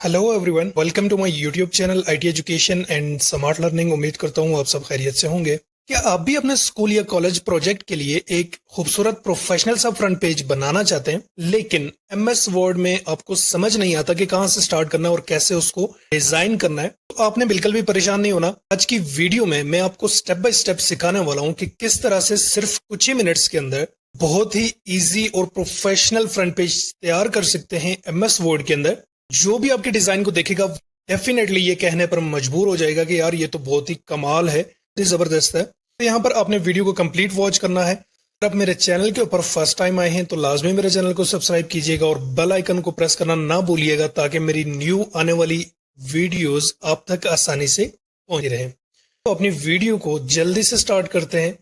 Hello everyone, welcome to my YouTube channel IT education and smart learning. उम्मीद करता हूँ आप सब खैरियत से होंगे। क्या आप भी अपने स्कूल या कॉलेज प्रोजेक्ट के लिए एक खूबसूरत प्रोफेशनल सा फ्रंट पेज बनाना चाहते हैं, लेकिन एमएस वर्ड में आपको समझ नहीं आता कि कहाँ से स्टार्ट करना है और कैसे उसको डिजाइन करना है? तो आपने बिल्कुल भी परेशान नहीं होना। आज की वीडियो में मैं आपको स्टेप बाय स्टेप सिखाने वाला हूँ कि किस तरह से सिर्फ कुछ ही मिनट्स के अंदर बहुत ही इजी और प्रोफेशनल फ्रंट पेज तैयार कर सकते हैं एमएस वर्ड के अंदर। जो भी आपके डिजाइन को देखेगा डेफिनेटली ये कहने पर मजबूर हो जाएगा कि यार ये तो बहुत ही कमाल है, बहुत ही जबरदस्त है। तो यहाँ पर आपने वीडियो को कंप्लीट वॉच करना है। अगर आप मेरे चैनल के ऊपर फर्स्ट टाइम आए हैं तो लाजमी मेरे चैनल को सब्सक्राइब कीजिएगा और बेल आइकन को प्रेस करना ना भूलिएगा, ताकि मेरी न्यू आने वाली वीडियोस आप तक आसानी से पहुंच रहे। तो अपनी वीडियो को जल्दी से स्टार्ट करते हैं।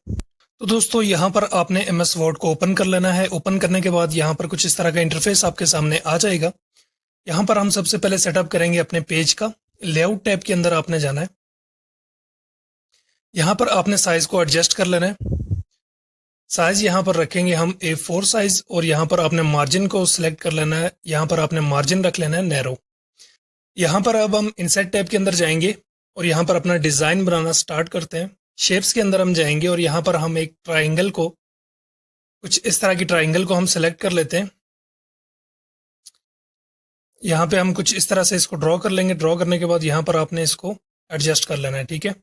तो दोस्तों, यहाँ पर आपने एमएस वर्ड को ओपन कर लेना है। ओपन करने के बाद यहाँ पर कुछ इस तरह का इंटरफेस आपके सामने आ जाएगा। यहाँ पर हम सबसे पहले सेटअप करेंगे अपने पेज का। लेआउट टैब के अंदर आपने जाना है। यहाँ पर आपने साइज को एडजस्ट कर लेना है। साइज यहाँ पर रखेंगे हम A4 साइज, और यहाँ पर आपने मार्जिन को सिलेक्ट कर लेना है। यहाँ पर आपने मार्जिन रख लेना है नैरो। यहाँ पर अब हम इंसर्ट टैब के अंदर जाएंगे और यहाँ पर अपना डिजाइन बनाना स्टार्ट करते हैं। शेप्स के अंदर हम जाएंगे और यहाँ पर हम एक ट्राइंगल को, कुछ इस तरह की ट्राइंगल को हम सिलेक्ट कर लेते हैं। यहाँ पे हम कुछ इस तरह से इसको ड्रॉ कर लेंगे। ड्रॉ करने के बाद यहाँ पर आपने इसको एडजस्ट कर लेना है, ठीक है।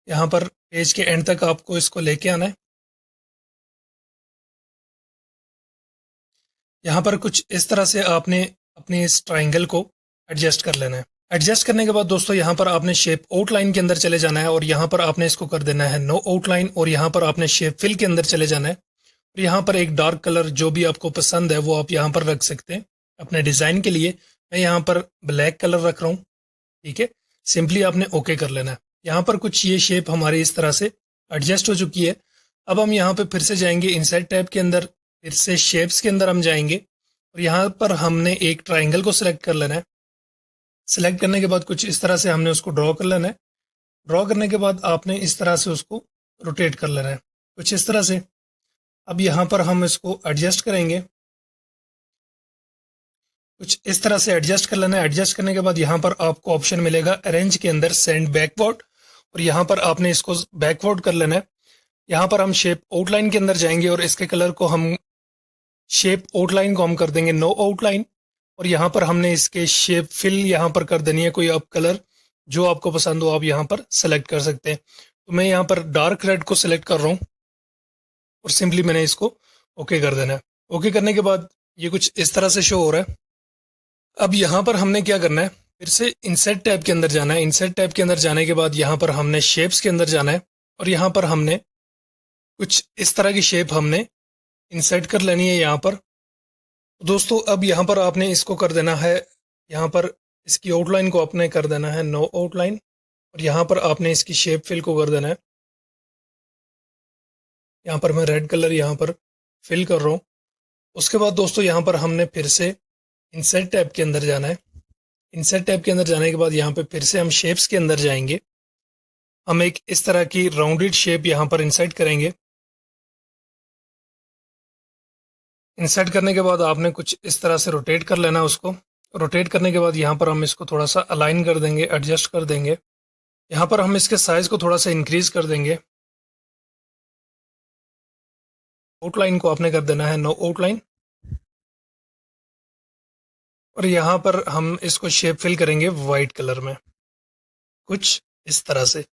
यहाँ पर पेज के एंड तक आपको इसको लेके आना है। यहाँ पर कुछ इस तरह से आपने अपने इस ट्राइंगल को एडजस्ट कर लेना है। एडजस्ट करने के बाद दोस्तों यहाँ पर आपने शेप आउटलाइन के अंदर चले जाना है और यहाँ पर आपने इसको कर देना है नो आउटलाइन, और यहाँ पर आपने शेप फिल के अंदर चले जाना है। और यहाँ पर एक डार्क कलर जो भी आपको पसंद है वो आप यहाँ पर रख सकते हैं अपने डिजाइन के लिए। मैं यहाँ पर ब्लैक कलर रख रहा हूँ, ठीक है। सिंपली आपने ओके कर लेना है। यहाँ पर कुछ ये शेप हमारी इस तरह से एडजस्ट हो चुकी है। अब हम यहाँ पे फिर से जाएंगे इनसाइड टैब के अंदर, फिर से शेप्स के अंदर हम जाएंगे और यहाँ पर हमने एक ट्राइंगल को सिलेक्ट कर लेना है। सिलेक्ट करने के बाद कुछ इस तरह से हमने उसको ड्रॉ कर लेना है। ड्रॉ करने के बाद आपने इस तरह से उसको रोटेट कर लेना है, कुछ इस तरह से। अब यहाँ पर हम इसको एडजस्ट करेंगे, कुछ इस तरह से एडजस्ट कर लेना है। एडजस्ट करने के बाद यहाँ पर आपको ऑप्शन मिलेगा अरेंज के अंदर सेंड बैकवर्ड, और यहाँ पर आपने इसको बैकवर्ड कर लेना है। यहाँ पर हम शेप आउटलाइन के अंदर जाएंगे और इसके कलर को हम, शेप आउटलाइन को हम कर देंगे नो आउटलाइन, और यहाँ पर हमने इसके शेप फिल यहाँ पर कर देनी है। कोई आप कलर जो आपको पसंद हो आप यहाँ पर सेलेक्ट कर सकते हैं। तो मैं यहाँ पर डार्क रेड को सिलेक्ट कर रहा हूँ और सिंपली मैंने इसको ओके कर देना है। ओके करने के बाद ये कुछ इस तरह से शो हो रहा है। अब यहाँ पर हमने क्या करना है, फिर से इंसर्ट टैब के अंदर जाना है। इंसर्ट टैब के अंदर जाने के बाद यहाँ पर हमने शेप्स के अंदर जाना है और यहाँ पर हमने कुछ इस तरह की शेप हमने इंसर्ट कर लेनी है यहाँ पर। दोस्तों, अब यहाँ पर आपने इसको कर देना है, यहाँ पर इसकी आउटलाइन को आपने कर देना है नो आउटलाइन, और यहाँ पर आपने इसकी शेप फिल को कर देना है। यहाँ पर मैं रेड कलर यहाँ पर फिल कर रहा हूँ। उसके बाद दोस्तों यहाँ पर हमने फिर से इंसर्ट टैब के अंदर जाना है। इंसर्ट टैब के अंदर जाने के बाद यहाँ पे फिर से हम शेप्स के अंदर जाएंगे। हम एक इस तरह की राउंडेड शेप यहाँ पर इंसर्ट करेंगे। इंसर्ट करने के बाद आपने कुछ इस तरह से रोटेट कर लेना है उसको। रोटेट करने के बाद यहाँ पर हम इसको थोड़ा सा अलाइन कर देंगे, एडजस्ट कर देंगे। यहाँ पर हम इसके साइज को थोड़ा सा इंक्रीज कर देंगे। आउटलाइन को आपने कर देना है नो आउटलाइन, और यहाँ पर हम इसको शेप फिल करेंगे वाइट कलर में, कुछ इस तरह से।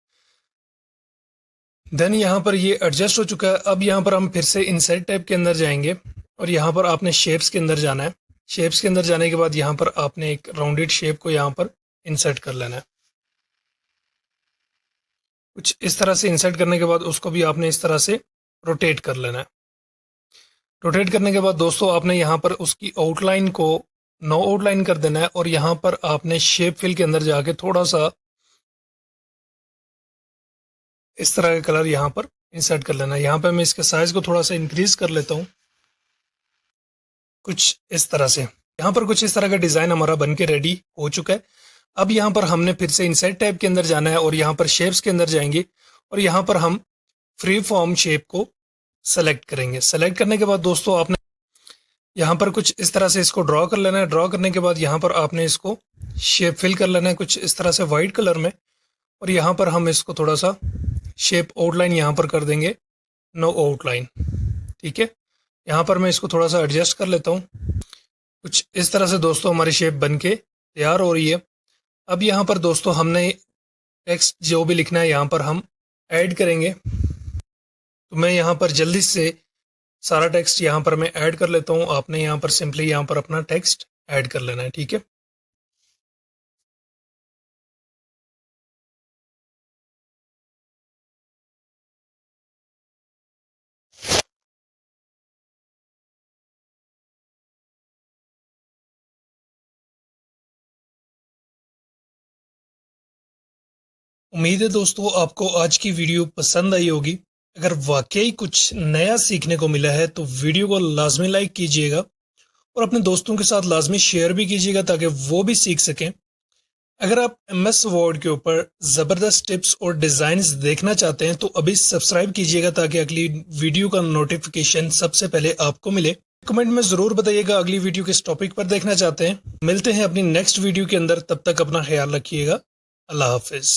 देन यहाँ पर ये एडजस्ट हो चुका है। अब यहाँ पर हम फिर से इंसर्ट टैब के अंदर जाएंगे और यहाँ पर आपने शेप्स के अंदर जाना है। शेप्स के अंदर जाने के बाद यहाँ पर आपने एक राउंडेड शेप को यहाँ पर इंसर्ट कर लेना है। कुछ इस तरह से इंसर्ट करने के बाद उसको भी आपने इस तरह से रोटेट कर लेना है। रोटेट करने के बाद दोस्तों आपने यहाँ पर उसकी आउटलाइन को नो आउटलाइन कर देना है, और यहाँ पर आपने शेप फिल के अंदर जाके थोड़ा सा इस तरह का कलर यहाँ पर इंसर्ट कर लेना है। यहाँ पे मैं इसके साइज को थोड़ा सा इंक्रीज कर लेता हूँ, कुछ इस तरह से। यहाँ पर कुछ इस तरह का डिजाइन हमारा बन के रेडी हो चुका है। अब यहाँ पर हमने फिर से इंसर्ट टैब के अंदर जाना है और यहाँ पर शेप्स के अंदर जाएंगे और यहाँ पर हम फ्री फॉर्म शेप को सेलेक्ट करेंगे। सेलेक्ट करने के बाद दोस्तों आपने यहाँ पर कुछ इस तरह से इसको ड्रॉ कर लेना है। ड्रॉ करने के बाद यहाँ पर आपने इसको शेप फिल कर लेना है कुछ इस तरह से वाइट कलर में, और यहाँ पर हम इसको थोड़ा सा शेप आउटलाइन यहाँ पर कर देंगे, नो आउटलाइन। ठीक है, यहाँ पर मैं इसको थोड़ा सा एडजस्ट कर लेता हूँ। कुछ इस तरह से दोस्तों हमारी शेप बन के तैयार हो रही है। अब यहाँ पर दोस्तों हमने टेक्स्ट जो भी लिखना है यहाँ पर हम ऐड करेंगे। तो मैं यहाँ पर जल्दी से सारा टेक्स्ट यहाँ पर मैं ऐड कर लेता हूँ। आपने यहाँ पर सिंपली यहाँ पर अपना टेक्स्ट ऐड कर लेना है। ठीक है, उम्मीद है दोस्तों आपको आज की वीडियो पसंद आई होगी। अगर वाकई कुछ नया सीखने को मिला है तो वीडियो को लाजमी लाइक कीजिएगा और अपने दोस्तों के साथ लाजमी शेयर भी कीजिएगा ताकि वो भी सीख सकें। अगर आप MS वर्ड के ऊपर ज़बरदस्त टिप्स और डिज़ाइंस देखना चाहते हैं तो अभी सब्सक्राइब कीजिएगा ताकि अगली वीडियो का नोटिफिकेशन सबसे पहले आपको मिले। कमेंट में ज़रूर बताइएगा अगली वीडियो किस टॉपिक पर देखना चाहते हैं। मिलते हैं अपनी नेक्स्ट वीडियो के अंदर, तब तक अपना ख्याल रखिएगा। अल्लाह हाफिज़।